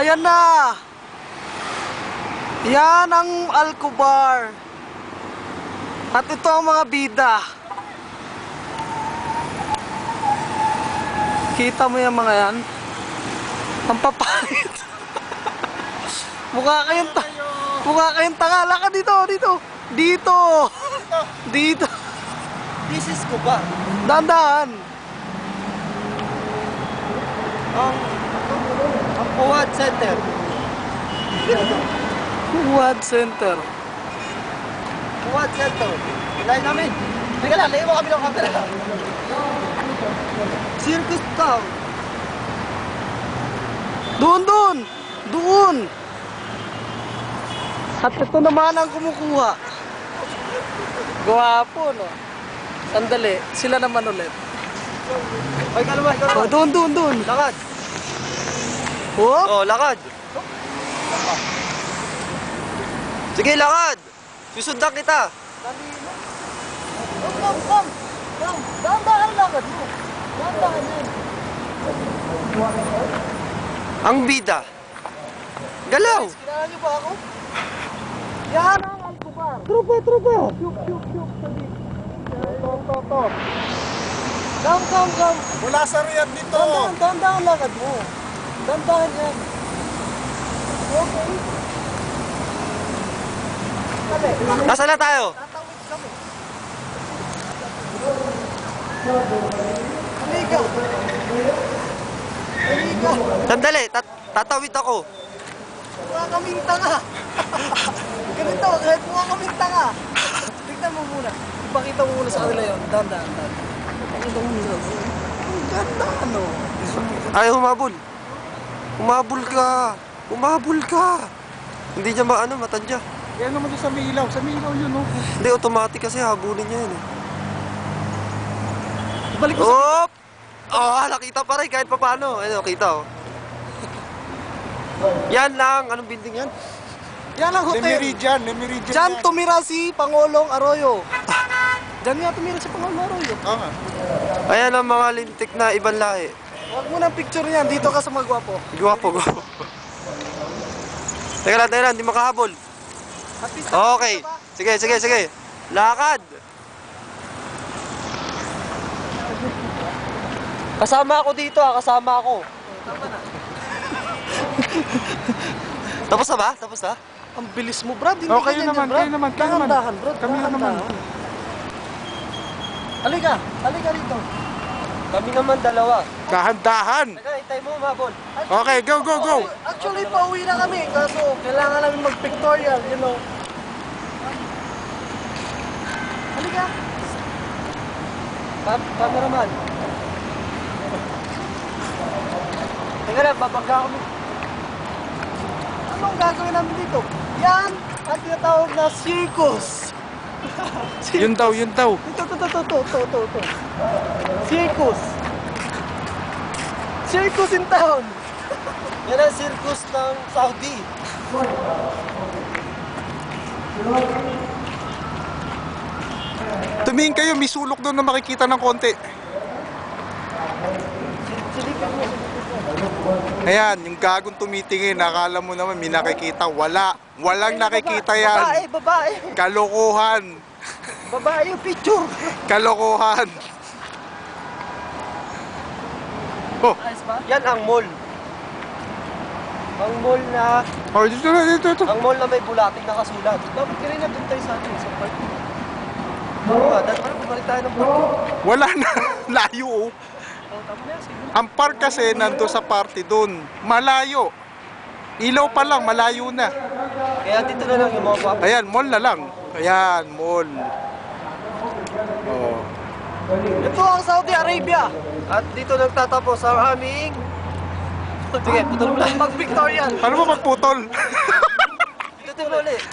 ayan na. Yan ang Alcobar. At ito ang mga bida. Kita mo yung mga yan? Ang papayit. Mukha kayong tanga. Laka dito. Dito. This is Cuba. Dahan-dahan. Ang Fuad Center. Fuad Center. Fuad Center. Ilayin namin. Teka lang, layo mo kami ng camera. Circus Town. Doon. At ito naman ang kumukuha. Gwapo, no? Sandali, sila naman ulit. Ay, kalma. Oh, doon. Lakad. Oh, Oh, lakad. Sige, lakad. Susundan kita. Come. Dahan-dahan lakad mo. Dahan-dahan yan. Ang bida. Galaw. Kilala niyo ba ako? Yan ang Alcobar. Tropa. Syuk. Come. Wala sa riyad dito. Dahan-dahan lakad mo. Dahan-dahan yan. Okay. Nasaan na tayo? Tatawid kami. Halika. Sandali, tatawid ako. Mukha kaming tanga. Ganito, kahit mukha kaming tanga. Tignan mo muna. Ipakita mo muna sa kanila yun. Dahan-dahan. Ipakita mo muna. Ang ganda, ano? Ay, humabol. Humabol ka. Hindi niya matandya. Yan naman doon sa may ilaw. Sa may ilaw yun, oh. Hindi, automatic kasi habulin niya yun. Balik mo sa... Op! Nakita pa rin kahit pa paano. Ayun, kita, oh. Yan lang. Anong building yan? Yan ang Le hotel. Meridian Diyan yan. tumira si Pangulong Arroyo. Diyan nga tumira si Pangulong Arroyo. Oo nga. Ayan ang mga lintik na ibang lahi. Huwag mo ng picture niyan. Dito ka sa mga gwapo. Gwapo. Teka lang, hindi makahabol. At least, Okay. Sige. Lakad. Kasama ako dito, kasama ako. Tama na. Tapos na ba? Tapos na? Ang bilis mo, Brad. Hindi Oh, ka kayo ganyan, naman, Brad. kayo naman. Dahan-dahan, Brad. Kami na naman. Halika rito. Kami naman dalawa. Dahan-dahan. Teka, hintay mo, mabol. Okay, go. Actually, pauwi na kami. Kaso, kailangan namin mag-pictorial, you know. Halika. Cameraman. Teka lang, babangga kami. Anong gagawin namin dito? Yan ang tinatawag na circus. Yun daw. Ito. Circus. Circus in town. Yan ang circus ng Saudi. Tumingin kayo, may sulok doon na makikita ng konti. Ayan, yung gagong tumitingin, nakala mo naman may nakikita. Walang nakikita yan. Babae. Kalokohan. Babae yung picture. Kalokohan. Oh, Ayos ba? Yan ang mall. Ang mall na dito. Ang mall na may bulating nakasulat. Dapat ka rin na doon tayo sa atin, sa park. Oo nga, dapat parang bumalik tayo ng park. Wala na. Layo, oh. Tama na yan, sige. Ang park kasi nando sa party doon. Malayo. Ilaw pa lang, malayo na. Kaya dito na lang yung mga guwapo. Ayan, mall na lang. Ayan, mall. Oh. Ito ang Saudi Arabia. At dito nagtatapos ang aming... Sige, putol mo lang. Mag-pictorial. Paano mo magputol? Putol mo ulit.